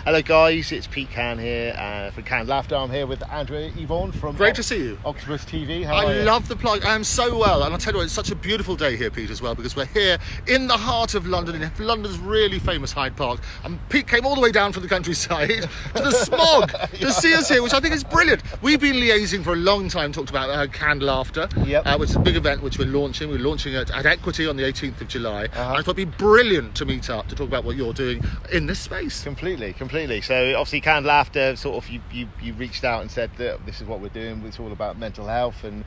Hello guys, it's Pete Can here from Canned Laughter. I'm here with Andrea Eborn from Great to see you. Octopus TV. How I are you? love the plug. I am so well, and I'll tell you what, it's such a beautiful day here, Pete, as well, because we're here in the heart of London, in London's really famous Hyde Park. And Pete came all the way down from the countryside to the smog to see us here, which I think is brilliant. We've been liaising for a long time, talked about Canned Laughter, which is a big event which we're launching. We're launching at Equity on the 18th of July. And I thought it'd be brilliant to meet up to talk about what you're doing in this space. Completely. So obviously Canned Laughter, sort of you reached out and said that this is what we're doing. It's all about mental health, and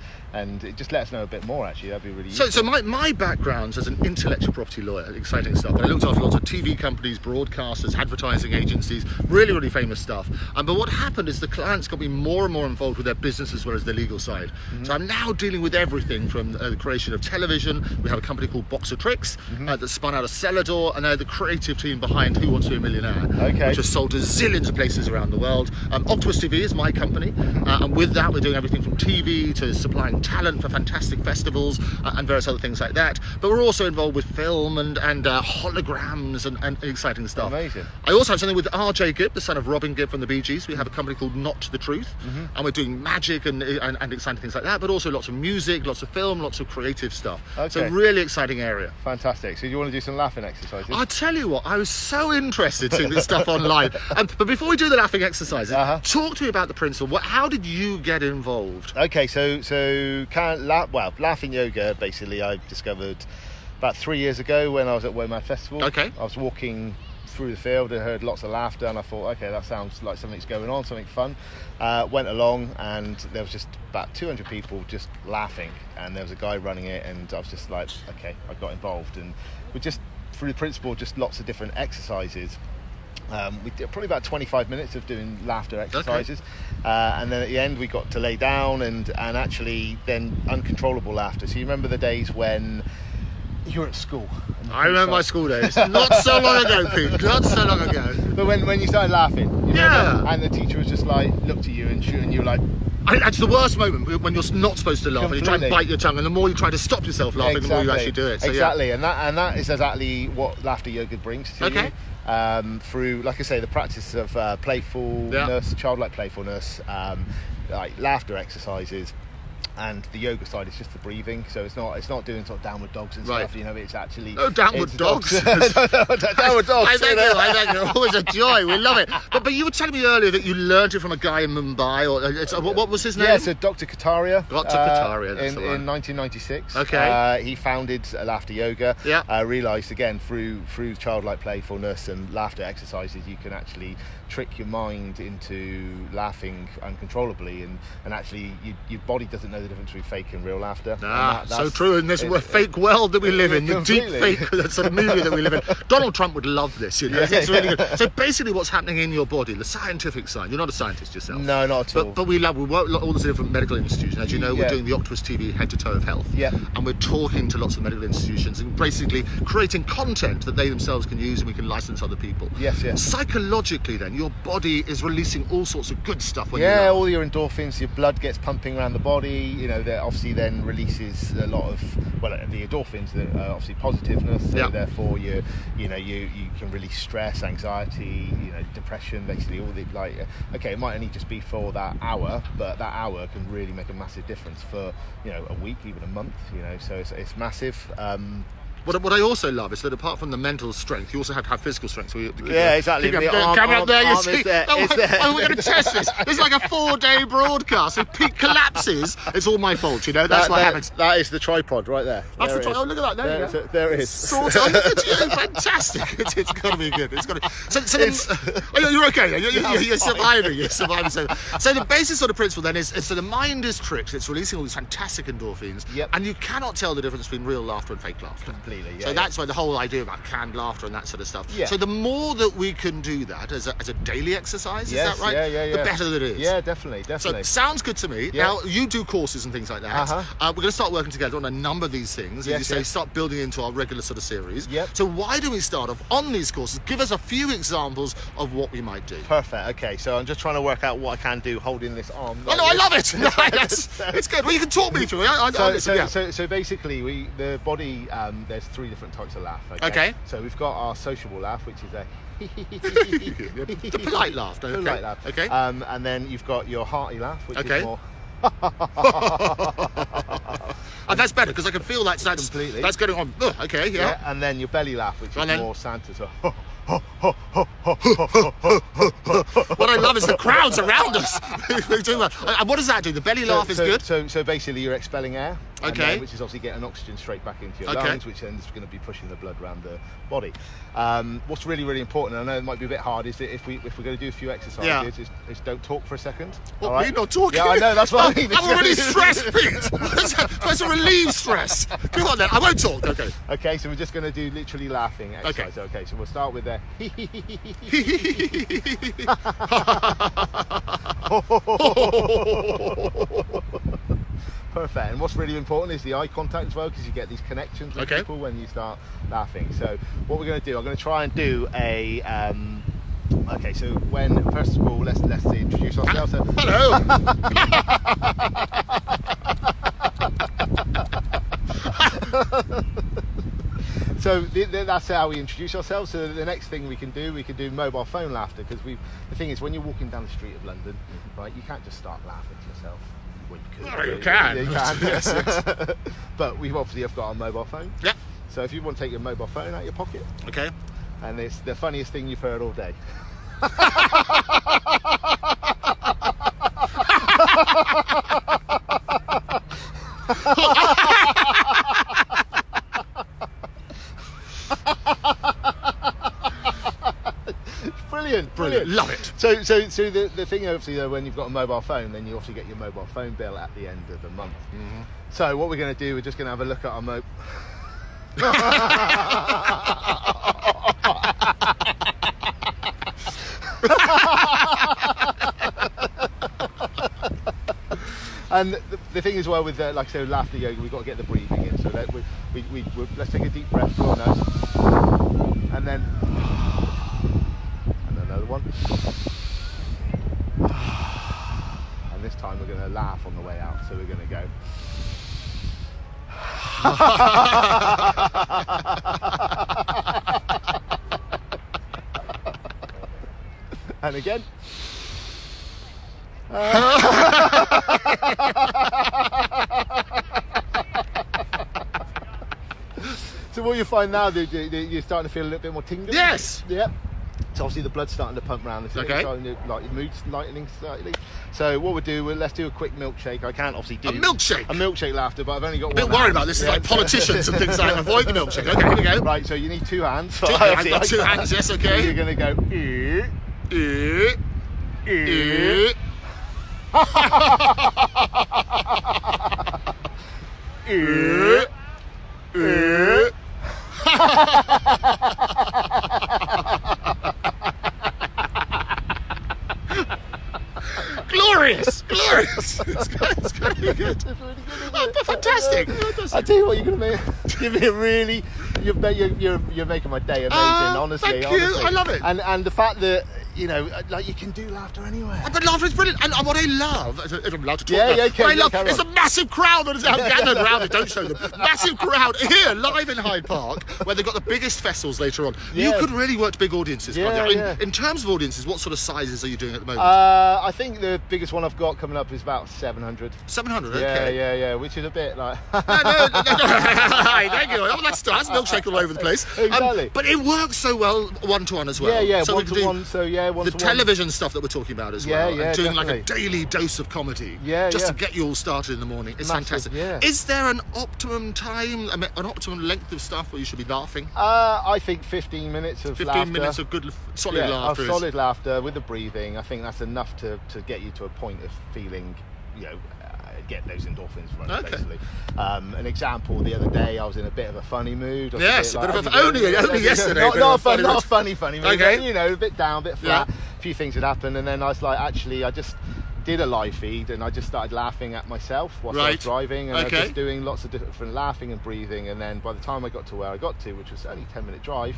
it just let us know a bit more. Actually, that'd be really useful. So my background's as an intellectual property lawyer, exciting stuff. But I looked after lots of TV companies, broadcasters, advertising agencies, really famous stuff. But what happened is the clients got me more and more involved with their business as well as their legal side. So I'm now dealing with everything from the creation of television. We have a company called Boxer Tricks that spun out of Celador, and they're the creative team behind Who Wants to Be a Millionaire, which has sold to zillions of places around the world. Octopus TV is my company, and with that we're doing everything from TV to supplying talent for fantastic festivals and various other things like that. But we're also involved with film and holograms and exciting stuff. Amazing. I also have something with R.J. Gibb, the son of Robin Gibb from the Bee Gees. We have a company called Not the Truth, and we're doing magic and exciting things like that, but also lots of music, lots of film, lots of creative stuff. It's a really exciting area. Fantastic. So do you want to do some laughing exercises? I'll tell you what, I was so interested in this stuff online. But before we do the laughing exercises, talk to me about the principle. How did you get involved? Okay, so laughing yoga, basically, I discovered about 3 years ago when I was at WOMAD Festival. I was walking through the field and heard lots of laughter, and I thought, okay, that sounds like something's going on, something fun. Went along, and there was just about 200 people just laughing, and there was a guy running it, and I was just like, okay, I got involved, and we just, through the principle, just lots of different exercises. We did probably about 25 minutes of doing laughter exercises, and then at the end we got to lay down and actually then uncontrollable laughter. So you remember the days when you were at school? I remember my school days. Not so long ago, Pete. Not so long ago. But when you started laughing, you remember? And the teacher was just like, looked at you and you were like... It's the worst moment when you're not supposed to laugh. And you try and bite your tongue, and the more you try to stop yourself laughing, the more you actually do it. So, and that is exactly what laughter yoga brings to you. Through, like I say, the practice of playfulness, childlike playfulness, like laughter exercises. And the yoga side is just the breathing, so it's not doing sort of downward dogs and stuff. You know, it's actually downward dogs. Downward dogs. I thank you. Always a joy. We love it. But you were telling me earlier that you learned it from a guy in Mumbai, or what was his name? Yeah, so Dr. Kataria. Dr. Kataria. In 1996. He founded Laughter Yoga. Realised again through childlike playfulness and laughter exercises, you can actually trick your mind into laughing uncontrollably, and actually your body doesn't know the difference between fake and real laughter. That's so true in this fake world that we live in, the deep fake sort of movie that we live in. Donald Trump would love this, you know. It's really good. So basically what's happening in your body, the scientific side, you're not a scientist yourself. No, not at all. But we work all the different medical institutions. As you know, we're doing the Octopus TV head to toe of health. And we're talking to lots of medical institutions and basically creating content that they themselves can use and we can license other people. Psychologically then, your body is releasing all sorts of good stuff when you laugh. All your endorphins, your blood gets pumping around the body, you know, that obviously then releases a lot of, the endorphins that are obviously positiveness, so therefore you can release stress, anxiety, depression, basically all the, it might only just be for that hour, but that hour can really make a massive difference for, a week, even a month, so it's massive. What I also love is that apart from the mental strength, you also have to have physical strength. So exactly. Camera up there, you see. We're going to test this. It's like a 4-day broadcast. If Pete collapses, it's all my fault, That's what happens. That is the tripod right there. That's the tripod. Oh, look at that. There it is. Sort of. Look at you. Fantastic. It's got to be good. It's got to. So you're okay. You're surviving. You're surviving. So the basic sort of principle then is so the mind is tricked. It's releasing all these fantastic endorphins, and you cannot tell the difference between real laughter and fake laughter. So that's why the whole idea about canned laughter and that sort of stuff. So the more that we can do that as a daily exercise, is that right? The better that it is. Yeah, definitely. So sounds good to me. Now, you do courses and things like that. We're going to start working together on a number of these things. As you say, start building into our regular sort of series. So why don't we start off on these courses? Give us a few examples of what we might do. Perfect. Okay, so I'm just trying to work out what I can do holding this arm. Oh, no, I love it. It's good. Well, you can talk me through it. So basically, the body, there's there's 3 different types of laugh. Okay. So we've got our sociable laugh, which is a the polite laugh. Okay. Polite laugh. Okay. And then you've got your hearty laugh, which is more. And that's better because I can feel that's completely. That's going on. Oh, okay, yeah. And then your belly laugh, which is more Santa. So. What I love is the crowds around us. And what does that do? The belly laugh is good. So basically, you're expelling air. Okay. Which is obviously getting oxygen straight back into your lungs, which then is going to be pushing the blood around the body. What's really, really important, I know it might be a bit hard, is that if we're going to do a few exercises, is don't talk for a second. What, right? You're not talking? Yeah, I know, that's what I mean. I'm already stressed, Pete. That's to relieve stress. Come on then, I won't talk. Okay. Okay, so we're just going to do literally laughing exercise. Okay, so we'll start with the Perfect. And what's really important is the eye contact as well, because you get these connections with people when you start laughing. So what we're going to do, I'm going to try and do a okay, so first of all, let's introduce ourselves. Hello. So that's how we introduce ourselves. So the next thing we can do mobile phone laughter, because the thing is, when you're walking down the street of London, right, you can't just start laughing to yourself. Well, you could. Oh, you can. Yeah, you can. Yes. But we've obviously got our mobile phone. Yeah. So if you want to take your mobile phone out of your pocket. Okay. And it's the funniest thing you've heard all day. Brilliant. Love it. So the thing, obviously, though, when you've got a mobile phone, then you obviously get your mobile phone bill at the end of the month. Mm-hmm. So what we're going to do, we're just going to have a look at our And the thing as well with like I said, laughter yoga, we've got to get the breathing in. So that let's take a deep breath through our nose, and then another one. And this time we're going to laugh on the way out. So we're going to go. And again. So what you find now, you're starting to feel a little bit more tingly. Yes. Yep. So obviously the blood's starting to pump around. Okay. Starting to, like, your mood's lightening slightly. So what we'll do, let's do a quick milkshake. I can't obviously do a milkshake laughter, but I've only got one. A bit worried about this. Is like politicians and things like that. Avoid the milkshake. Okay, here we go. Right, so you need 2 hands. I've got 2 hands. Yes, okay. You're gonna go. Glorious! It's going to be good. Oh, fantastic! I tell you what, you're going to give me a really. You're making my day amazing. Honestly, thank you. I love it. And the fact that, you know, like, you can do laughter anywhere. But laughter is brilliant, and what I love, if I'm allowed to talk what I love is the massive crowd that is out gathered around it. Don't show them. Massive crowd here, live in Hyde Park, where they've got the biggest festivals later on. You could really work to big audiences. In terms of audiences, what sort of sizes are you doing at the moment? I think the biggest one I've got coming up is about 700. 700, okay. Yeah, which is a bit like... no. Thank you. Oh, that's milkshake all over the place. Exactly. But it works so well one-to-one as well. Yeah, so one-to-one, the television stuff that we're talking about as well. Yeah, and doing definitely. like a daily dose of comedy. Just to get you all started in the morning. It's fantastic. Yeah. Is there an optimum time, an optimum length of stuff where you should be laughing? I think 15 minutes of 15 minutes of good, solid laughter. Solid laughter with the breathing. I think that's enough to get you to a point of feeling, you know, get those endorphins running, basically. An example, the other day I was in a bit of a funny mood. Yes, only yesterday. Not a funny mood. Okay. You know, a bit down, a bit flat. A few things had happened, and then I was like, actually, I just did a live feed, and I just started laughing at myself whilst I was driving, and I was just doing lots of different laughing and breathing, and then by the time I got to where I got to, which was only a 10-minute drive,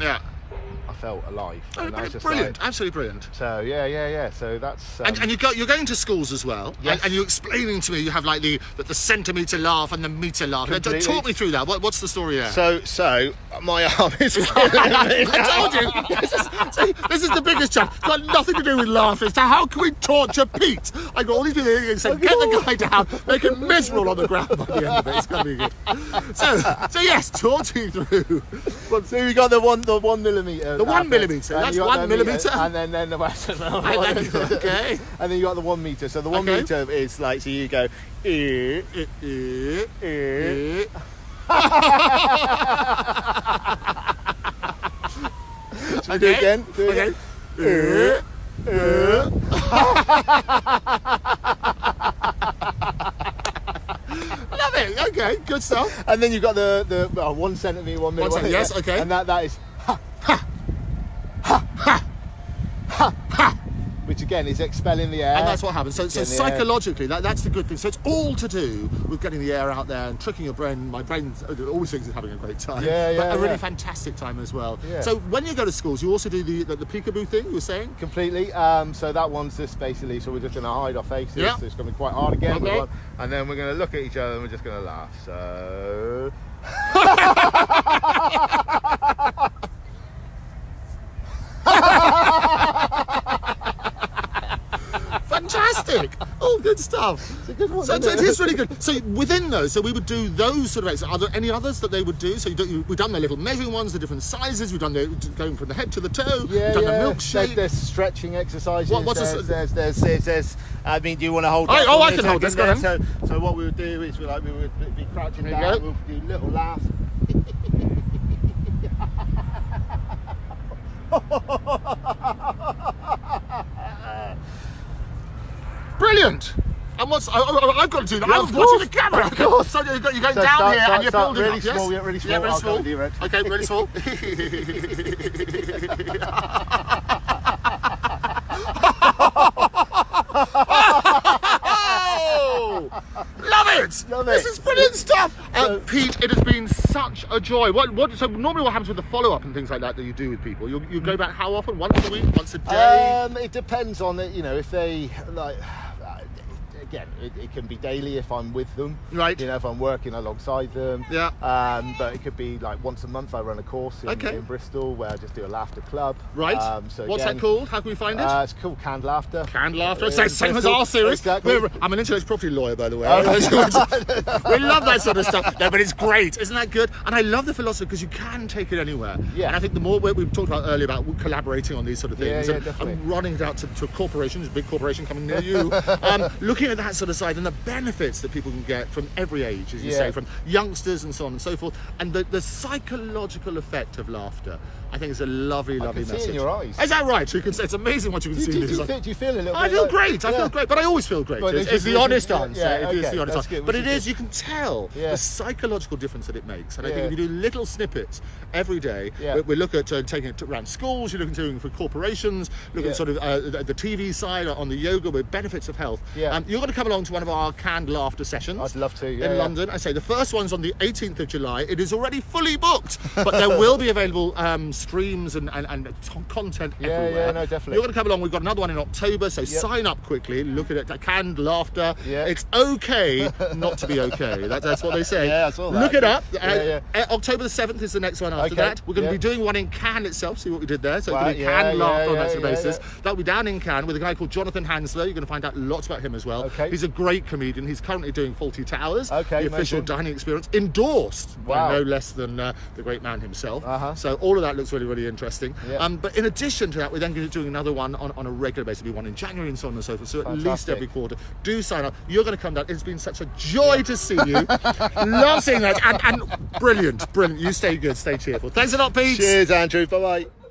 I felt alive. Oh, and I was just brilliant, like, absolutely brilliant. So yeah. So that's and you're going to schools as well. Yes. And you're explaining to me you have like the centimetre laugh and the metre laugh. Completely. Talk me through that. What's the story there? So my arm is killing me. I told you. This is the biggest challenge. It's got nothing to do with laughing. So how can we torture Pete? I got all these people here saying, get the guy down, make him miserable on the ground by the end of it. It's going to be good. So yes, talk me through. So you got the 1 millimetre. The 1 millimetre. That's 1 millimetre. And then the rest of them. Okay. And then you got the 1 metre. So the 1 metre is like, so you go. Should we do it again? Love it. Okay, good stuff. And then you've got the 1 centimetre, 1 millimetre. 1 centimetre, yes, okay. And that is ha, ha, ha, ha, ha, ha, which again is expelling the air. And that's what happens. So psychologically, that's the good thing. So it's all to do with getting the air out there and tricking your brain. My brain always thinks it's having a great time. But a really fantastic time as well. Yeah. So when you go to schools, you also do the peekaboo thing, you were saying? Completely. So that one's just basically, so we're just going to hide our faces. Yeah. So it's going to be quite hard again. Okay. And then we're going to look at each other and we're just going to laugh. So... Fantastic! Oh, good stuff. It's a good one. So it is really good. So within those, so we would do those sort of exercises. Are there any others that they would do? So we've done the little measuring ones, the different sizes. We've done the going from the head to the toe. Yeah, we've done the milkshake. There's stretching exercises. There's. I mean, do you want to hold? Oh, I can hold this. Go on. So what we would do is we would be crouching down. We'll do little laughs. Brilliant! And I've got to do that. I was watching the camera. Of course. So you're going down here and you're building really up, small, yes? really small. Yeah, really small. Okay, really small. Love it! This is brilliant stuff. Pete, it has been such a joy. So normally what happens with the follow-up and things like that you do with people? You go back how often? Once a week? Once a day? It depends on it. You know, if they like. Again, it can be daily if I'm with them, right? You know, if I'm working alongside them. Yeah. But it could be like once a month. I run a course in Bristol where I just do a laughter club. Right. So what's that called? How can we find it? It's called Canned Laughter. Canned Laughter. Same as our series. Exactly. I'm an intellectual property lawyer, by the way. We love that sort of stuff. No, but it's great. Isn't that good? And I love the philosophy because you can take it anywhere. Yeah. And I think the more we've talked about earlier about collaborating on these sort of things and running it out to corporations, a big corporation coming near you, looking at that sort of side and the benefits that people can get from every age, as you say, from youngsters and so on and so forth, and the psychological effect of laughter, I think is a lovely message. See it in your eyes. Is that right? So you can say it's amazing what you can see. Do you feel a little bit? I feel great. I feel great, but I always feel great. It's the honest answer. It is the honest answer. But it is. You can tell the psychological difference that it makes, and I think if you do little snippets every day, we look at taking it around schools. You're looking at doing for corporations. Look at sort of the TV side on the yoga with benefits of health. You're going to come along to one of our canned laughter sessions. I'd love to. In London. I say the first one's on the 18th of July. It is already fully booked, but there will be available streams and content everywhere. Yeah, no, definitely. You're going to come along. We've got another one in October, so sign up quickly. Look at it. Canned laughter. It's okay not to be okay. That's what they say. Yeah, I saw that. Look it up. October the 7th is the next one after that. We're going to be doing one in Cannes itself. See what we did there. So it's going to be canned laughter on that sort of basis. That'll be down in Cannes with a guy called Jonathan Hansler. You're going to find out lots about him as well. He's a great comedian. He's currently doing Fawlty Towers, the official dining experience, endorsed by no less than the great man himself. So all of that looks really, really interesting. But in addition to that, we're then going to be doing another one on a regular basis. There'll be one in January and so on and so forth. So at least every quarter. Do sign up. You're going to come down. It's been such a joy to see you. Love seeing that. And brilliant. You stay good. Stay cheerful. Thanks a lot, Pete. Cheers, Andrew. Bye-bye.